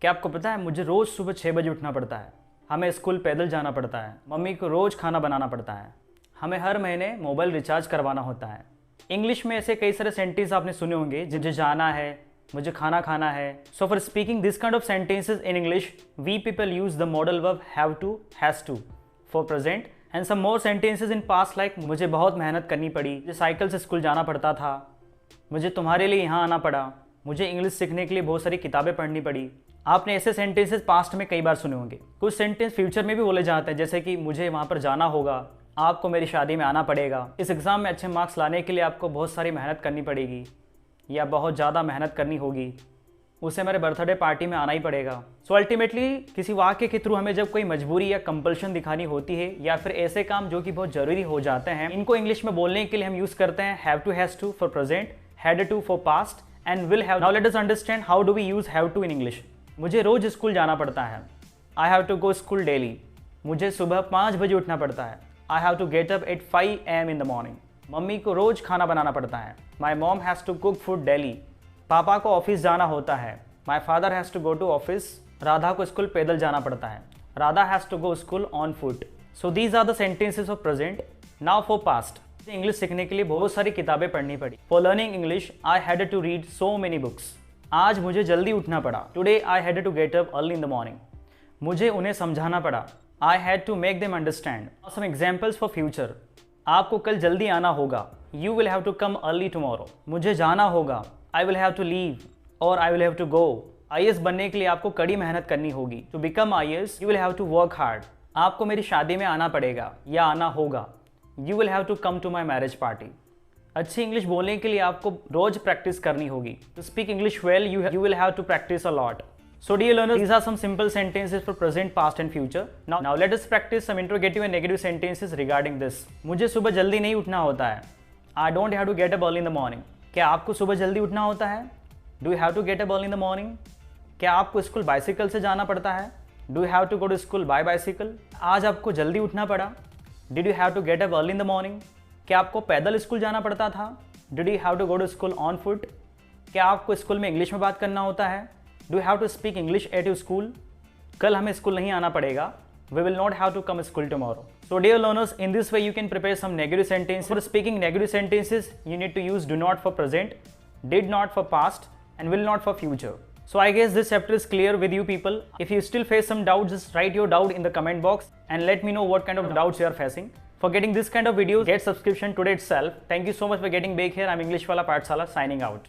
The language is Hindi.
क्या आपको पता है मुझे रोज़ सुबह 6 बजे उठना पड़ता है। हमें स्कूल पैदल जाना पड़ता है। मम्मी को रोज़ खाना बनाना पड़ता है। हमें हर महीने मोबाइल रिचार्ज करवाना होता है। इंग्लिश में ऐसे कई सारे सेंटेंस आपने सुने होंगे, मुझे जाना है, मुझे खाना खाना है। So for speaking this kind of sentences in English we people use the modal verb have to, has to for present and some more sentences in past like मुझे बहुत मेहनत करनी पड़ी, मुझे साइकिल से स्कूल जाना पड़ता था, मुझे तुम्हारे लिए यहाँ आना पड़ा, मुझे इंग्लिश सीखने के लिए बहुत सारी किताबें पढ़नी पड़ी। आपने ऐसे सेंटेंसेस पास्ट में कई बार सुने होंगे। कुछ सेंटेंस फ्यूचर में भी बोले जाते हैं, जैसे कि मुझे वहाँ पर जाना होगा, आपको मेरी शादी में आना पड़ेगा, इस एग्ज़ाम में अच्छे मार्क्स लाने के लिए आपको बहुत सारी मेहनत करनी पड़ेगी या बहुत ज़्यादा मेहनत करनी होगी, उसे मेरे बर्थडे पार्टी में आना ही पड़ेगा। सो अल्टीमेटली किसी वाक्य के थ्रू हमें जब कोई मजबूरी या कंपल्शन दिखानी होती है या फिर ऐसे काम जो कि बहुत ज़रूरी हो जाते हैं, इनको इंग्लिश में बोलने के लिए हम यूज़ करते हैं have to, has to for present, had to for past and will have. Now let us understand how do we use have to in English. मुझे रोज़ स्कूल जाना पड़ता है। I have to go school daily. मुझे सुबह 5 बजे उठना पड़ता है। I have to get up at 5 AM in the morning. Mummy को रोज़ खाना बनाना पड़ता है। My mom has to cook food daily. पापा को ऑफिस जाना होता है। My father has to go to office. Radha को स्कूल पैदल जाना पड़ता है। Radha has to go school on foot. So these are the sentences of present. Now for past. English सीखने के लिए बहुत सारी किताबें पढ़नी पड़ी। For learning English I had to read so many books. आज मुझे जल्दी उठना पड़ा। Today I had to get up early in the morning. मुझे उन्हें समझाना पड़ा। I had to make them understand. Some examples for future. आपको कल जल्दी आना होगा। You will have to come early tomorrow. मुझे जाना होगा। I will have to leave और I will have to go. IAS बनने के लिए आपको कड़ी मेहनत करनी होगी। To become IAS you will have to work hard. आपको मेरी शादी में आना पड़ेगा या आना होगा। You will have to come to my marriage party. अच्छी इंग्लिश बोलने के लिए आपको रोज प्रैक्टिस करनी होगी। To speak English well you will have to practice a lot. So dear learners, these are some simple sentences for present, past and future. Now let us practice some interrogative and negative sentences regarding this. मुझे सुबह जल्दी नहीं उठना होता है। I don't have to get up early in the morning. क्या आपको सुबह जल्दी उठना होता है? Do you have to get up early in the morning? क्या आपको स्कूल बाइसिकल से जाना पड़ता है? Do you have to go to school by bicycle? आज आपको जल्दी उठना पड़ा। Did you have to get up early in the morning? क्या आपको पैदल स्कूल जाना पड़ता था? Did you have to go to school on foot? क्या आपको स्कूल में इंग्लिश में बात करना होता है? Do you have to speak English at your school? कल हमें स्कूल नहीं आना पड़ेगा। We will not have to come school tomorrow. So dear learners, in this way you can prepare some negative sentences. For speaking negative sentences, you need to use do not for present, did not for past, and will not for future. So I guess this chapter is clear with you people. If you still face some doubts, just write your doubt in the comment box and let me know what kind of doubts you are facing. For getting this kind of videos, get subscription today itself. Thank you so much for getting back here. I'm English Wala Pathshala signing out.